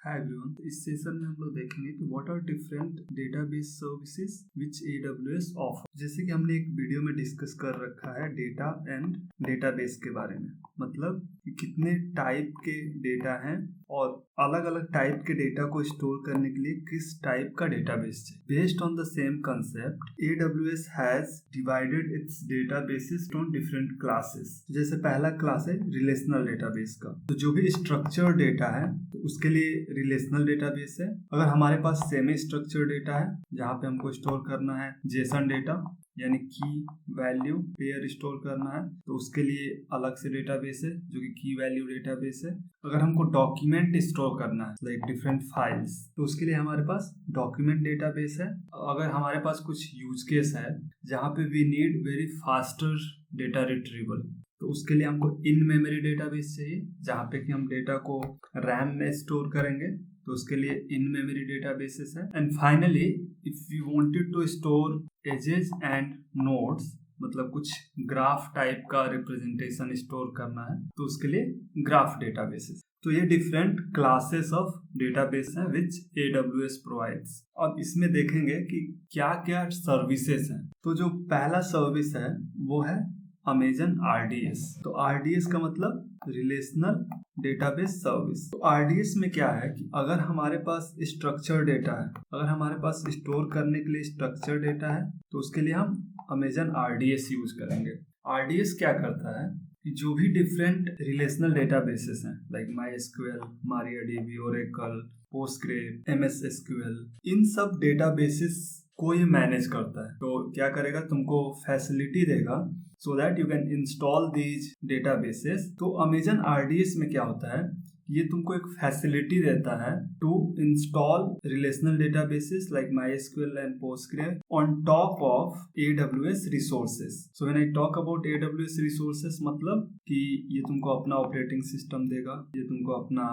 Hi everyone, इस session में हम लोग देखेंगे कि what are different database services which AWS offer. जैसे कि हमने एक वीडियो में डिस्कस कर रखा है डेटा एंड डेटाबेस के बारे में, मतलब कि कितने टाइप के डेटा हैं और अलग अलग टाइप के डेटा को स्टोर करने के लिए किस टाइप का डेटाबेस चाहिए। Based on the same concept, AWS has divided it's databases on different classes. जैसे पहला क्लास है रिलेशनल डेटाबेस का, तो जो भी स्ट्रक्चर्ड डेटा है तो उसके लिए रिलेशनल डेटाबेस है। अगर हमारे पास सेमी स्ट्रक्चर्ड डेटा है जहाँ पे हमको स्टोर करना है जेसन डेटा यानी की वैल्यू पेयर स्टोर करना है, तो उसके लिए अलग से डेटाबेस है जो कि की वैल्यू डेटाबेस है। अगर हमको डॉक्यूमेंट स्टोर करना है लाइक डिफरेंट फाइल्स, तो उसके लिए हमारे पास डॉक्यूमेंट डेटाबेस है। अगर हमारे पास कुछ यूज केस है जहाँ पे we need very faster data retrieval, तो उसके लिए हमको इन मेमोरी डेटाबेस चाहिए जहाँ पे कि हम डेटा को रैम में स्टोर करेंगे, तो उसके लिए इन मेमोरी डेटाबेसेस है। And finally if you wanted to store edges and nodes, मतलब कुछ ग्राफ टाइप का रिप्रेजेंटेशन स्टोर करना है, तो उसके लिए ग्राफ डेटाबेसेस। तो ये डिफरेंट क्लासेस ऑफ डेटाबेस हैं विच AWS प्रोवाइड्स। अब इसमें देखेंगे कि क्या क्या सर्विसेज हैं। तो जो पहला सर्विस है वो है अमेजन RDS। तो RDS का मतलब रिलेशनल डेटाबेस सर्विस। तो RDS में क्या है कि अगर हमारे पास स्ट्रक्चर डेटा है, अगर हमारे पास स्टोर करने के लिए स्ट्रक्चर डेटा है, तो उसके लिए हम अमेजन RDS यूज करेंगे। RDS क्या करता है कि जो भी डिफरेंट रिलेशनल डेटाबेसेस हैं like MySQL, MariaDB, Oracle, Postgre, MS SQL, इन सब डेटाबेसेस को ये मैनेज करता है। तो क्या करेगा, तुमको फैसिलिटी देगा so that you can install these databases। तो अमेजन RDS में क्या होता है, ये तुमको एक फैसिलिटी देता है to install relational databases like MySQL and Postgre on top of AWS resources. So when I talk about AWS resources, मतलब कि ये तुमको अपना ऑपरेटिंग सिस्टम देगा, ये तुमको अपना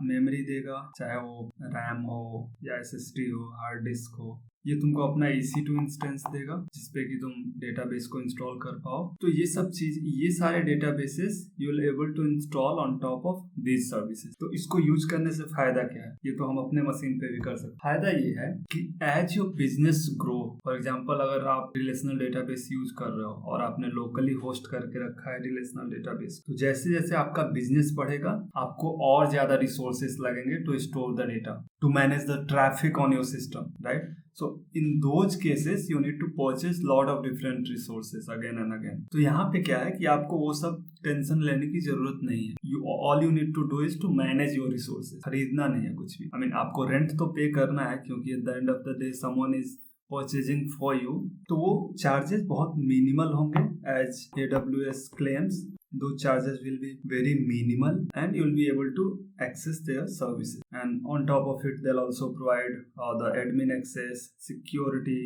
मेमोरी देगा, चाहे वो रैम हो या SSD हो, हार्ड डिस्क हो। ये तुमको अपना EC2 इंस्टेंस देगा जिसपे कि तुम डेटाबेस को इंस्टॉल कर पाओ। तो ये सब चीज, ये सारे databases you will able to install on top of these services. तो इसको यूज करने से फायदा क्या है, ये तो हम अपने मशीन पे भी कर सकते। फायदा ये है कि as your business grow, for example अगर आप रिलेशनल डेटाबेस यूज कर रहे हो और आपने लोकली होस्ट करके रखा है रिलेशनल डेटाबेस, तो जैसे जैसे आपका बिजनेस बढ़ेगा आपको और ज्यादा रिसोर्सेस लगेंगे to store the data, to manage the traffic on your system, right. So in those cases you need to purchase lot of different resources again and again। तो यहाँ पे क्या है कि आपको वो सब टेंशन लेने की जरूरत नहीं है। all you need to do is to manage your resources। खरीदना नहीं है कुछ भी। I mean आपको रेंट तो पे करना है क्योंकि at the end of the day someone is purchasing for you, तो वो चार्जेस बहुत मिनिमल होंगे as AWS claims। Those charges will be very minimal and you will be able to access their services, and on top of it they'll also provide the admin access, security,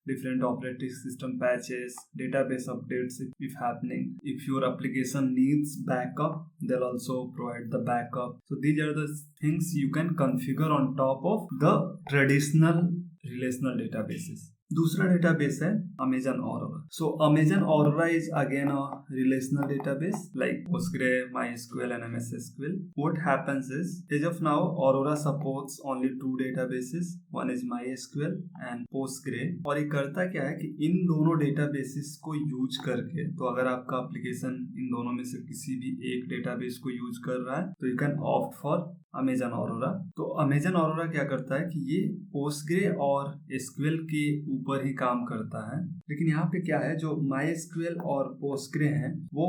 different operating system patches, database updates if happening. If your application needs backup, they'll also provide the backup. So these are the things you can configure on top of the traditional relational databases। दूसरा database है Amazon aurora. So Amazon aurora is again a relational database like Postgre, MySQL and MS SQL। What happens is, as of now, Aurora supports only two databases, one is MySQL and Postgre। और ये करता क्या है कि इन दोनों databases को use करके, तो अगर आपका एप्लीकेशन इन दोनों में से किसी भी एक डेटाबेस को यूज कर रहा है तो you can opt for Amazon aurora. तो अमेजन ऑरोरा क्या करता है कि ये Postgre और SQL के ऊपर ही काम करता है, लेकिन यहाँ पे क्या है, जो MySQL और Postgre हैं वो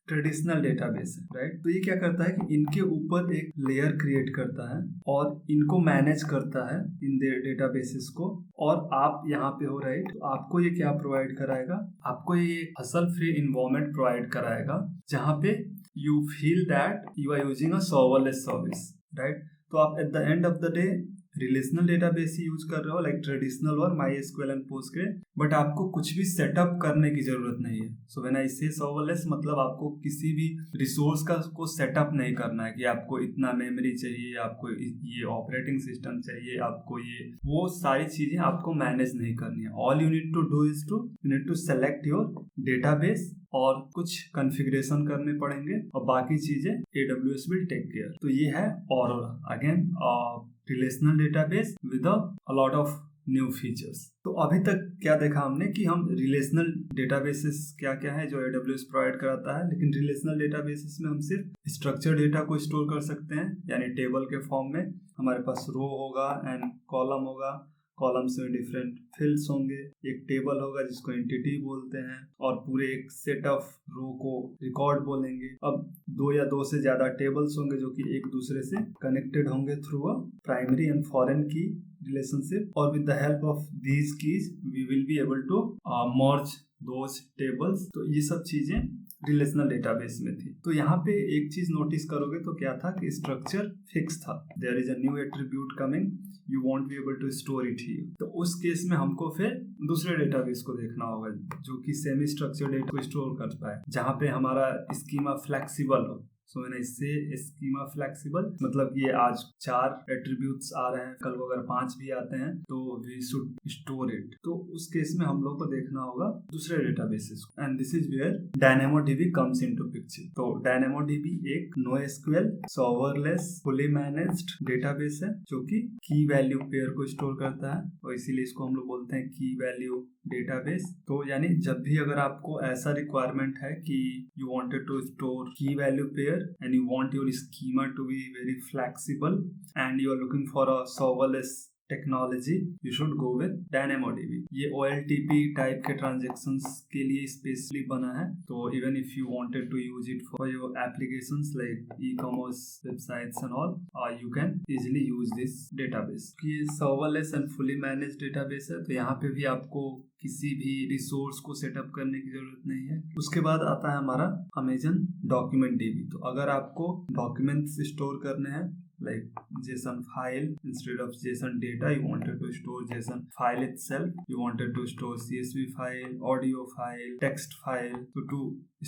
ट्रेडिशनल डेटाबेस है, राइट। तो ये क्या करता है कि इनके ऊपर एक लेयर क्रिएट करता है और इनको मैनेज करता है इन डेटाबेसेस को। और आप यहाँ पे हो, राइट, तो आपको ये क्या प्रोवाइड कराएगा, आपको ये हसल फ्री इन्वायरमेंट प्रोवाइड कराएगा जहाँ पे you feel that you are using a serverless service, right। तो आप at the end of the day relational database he use कर रहे हो लाइक ट्रेडिशनल और MySQL एंड Postgre, बट आपको कुछ भी सेटअप करने की जरूरत नहीं है। सो व्हेन आई से सर्वरलेस, मतलब आपको किसी भी रिसोर्स का को सेटअप नहीं करना है कि आपको इतना मेमोरी चाहिए, आपको ये ऑपरेटिंग सिस्टम चाहिए, आपको ये वो सारी चीजें आपको मैनेज नहीं करनी है। All you need to do is to you need to select your database और कुछ कॉन्फ़िगरेशन करने पड़ेंगे और बाकी चीजें AWS विल टेक केयर। तो ये है aurora, again relational database with a lot of new features. तो अभी तक क्या देखा हमने कि हम रिलेशनल डेटाबेसेस क्या क्या है जो AWS प्रोवाइड कराता है, लेकिन रिलेशनल डेटाबेसेस में हम सिर्फ स्ट्रक्चर डेटा को स्टोर कर सकते हैं, यानी टेबल के फॉर्म में हमारे पास रो होगा एंड कॉलम होगा, कॉलम्स में डिफरेंट फील्ड्स होंगे, एक टेबल होगा जिसको एंटिटी बोलते हैं और पूरे एक सेट ऑफ रो को रिकॉर्ड बोलेंगे। अब 2 या 2 से ज्यादा टेबल्स होंगे जो कि एक दूसरे से कनेक्टेड होंगे through a primary and foreign की relationship, or with the help of these keys we will be able to merge those tables। तो ये सब चीजें रिलेशनल डेटाबेस में थी। तो यहाँ पे एक चीज नोटिस करोगे तो क्या था कि स्ट्रक्चर फिक्स था, there is a new attribute coming, you won't be able to store it here. तो उस केस में हमको फिर दूसरे डेटाबेस को देखना होगा जो कि सेमी स्ट्रक्चर डेटा को स्टोर कर पाए, जहाँ पे हमारा स्कीमा फ्लेक्सिबल हो। सो व्हेन आई से स्कीमा फ्लेक्सिबल, मतलब ये आज 4 एट्रीब्यूट्स आ रहे हैं, कल को अगर 5 भी आते हैं तो वी शुड स्टोर इट। तो उस केस में हम लोग को देखना होगा दूसरे डेटाबेसेस को, and this is where DynamoDB comes into picture. तो DynamoDB एक NoSQL serverless fully managed database है जो कि की वैल्यू पेयर को स्टोर करता है, और इसीलिए इसको हम लोग बोलते हैं की वैल्यू डेटाबेस। तो यानी जब भी अगर आपको ऐसा रिक्वायरमेंट है कि यू वांटेड टू स्टोर की value pair and you want your schema to be very flexible and you are looking for a serverless technology, you should go with DynamoDB। ये OLTP टाइप के transactions के लिए specially बना है। तो even if you wanted to use it for your applications like e-commerce websites and all, you can easily use this database। ये serverless and fully managed database है, तो यहाँ पे भी आपको किसी भी रिसोर्स को सेटअप करने की जरूरत नहीं है। उसके बाद आता है हमारा अमेजन डॉक्यूमेंट DB। तो अगर आपको डॉक्यूमेंट्स स्टोर करने हैं like JSON file instead of JSON data, you wanted to store JSON file itself, you wanted to store CSV file, audio file, text file। so to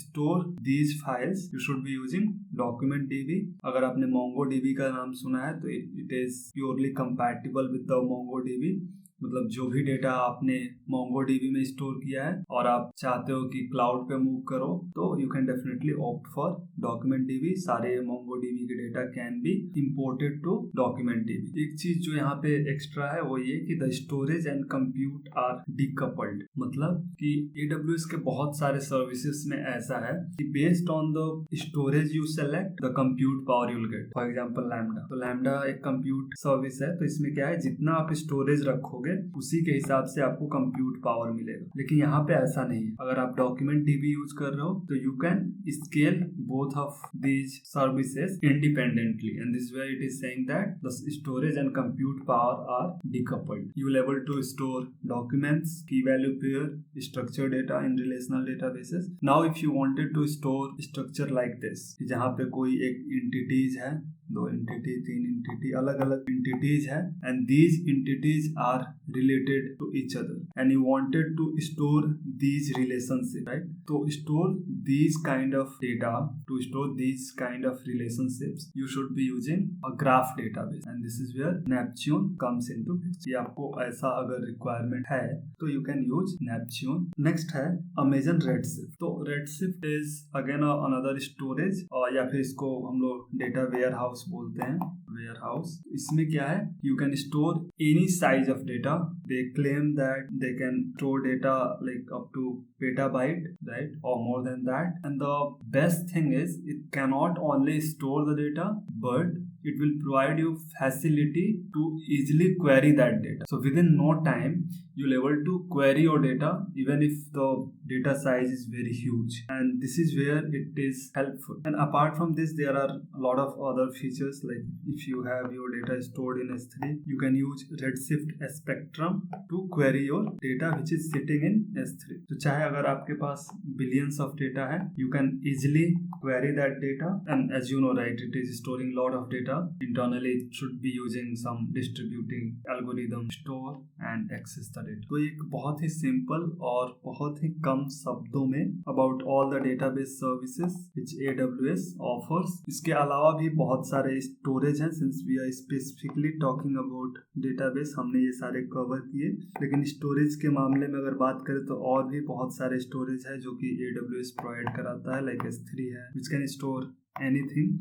store these files you should be using document DB। अगर आपने MongoDB का नाम सुना है तो it is purely compatible with the MongoDB। मतलब जो भी डेटा आपने MongoDB में स्टोर किया है और आप चाहते हो कि क्लाउड पे मूव करो, तो you can definitely opt for document DB। सारे MongoDB के data can be imported to document DB। एक चीज जो यहाँ पे एक्स्ट्रा है वो ये कि the storage and compute are decoupled. मतलब कि AWS के बहुत सारे सर्विसेज में ऐसा है कि based on the storage you select the compute power you will get. For example lambda, तो लैम्डा एक कंप्यूट सर्विस है, तो इसमें क्या है, जितना आप स्टोरेज रखोगे उसी के हिसाब से आपको कंप्यूट पावर मिलेगा। लेकिन यहाँ पे ऐसा नहीं है, अगर आप डॉक्यूमेंट DB यूज कर रहे हो तो you can scale both of these services independently, and this way it is saying that the storage and compute power are decoupled. You will able to store documents, key value pair, structure data in relational databases. Now if you wanted to store structure like this, जहाँ पे कोई एक entities है, 2 entity, 3 entity, अलग अलग entities है, and these entities are related to each other and you wanted to store these relationships, right? To store these kind of data, to store these kind of relationships, you should be using a graph database, and this is where Neptune comes into picture। ये आपको ऐसा अगर requirement है तो you can use Neptune। next है Amazon Redshift। तो Redshift is again another storage, और या फिर इसको हम लोग data warehouse बोलते हैं, warehouse। इसमें क्या है, you can store any size of data। they claim that they can store data like up to petabyte, right, or more than that, and the best thing is it cannot only store the data but it will provide you facility to easily query that data। So within no time you'll able to query your data even if the data size is very huge, and this is where it is helpful। And apart from this there are a lot of other features, like if you have your data stored in S3, you can use Redshift Spectrum to query your data which is sitting in S3। तो चाहे अगर आपके पास billions of data है, you can easily query that data, and as you know, right, it is storing lot of data data. Internally it should be using some distributing algorithm store and access the data. तो एक बहुत ही simple और बहुत ही कम शब्दों में about all the database services which AWS offers. इसके अलावा भी बहुत सारे स्टोरेज हैं. Since we are specifically talking about database, हमने ये सारे कवर किए. लेकिन स्टोरेज के मामले में अगर बात करें तो और भी बहुत सारे स्टोरेज है जो कि AWS प्रोवाइड कराता है. लाइक S3 है which can store anything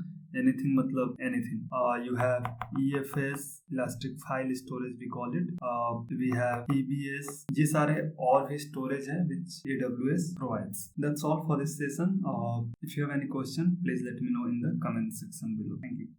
मतलब anything. You have EFS, elastic file storage we call it. We have EBS. ये सारे और भी storage है which AWS provides. That's all for this session. If you have any question, please let me know in the comment section below. Thank you.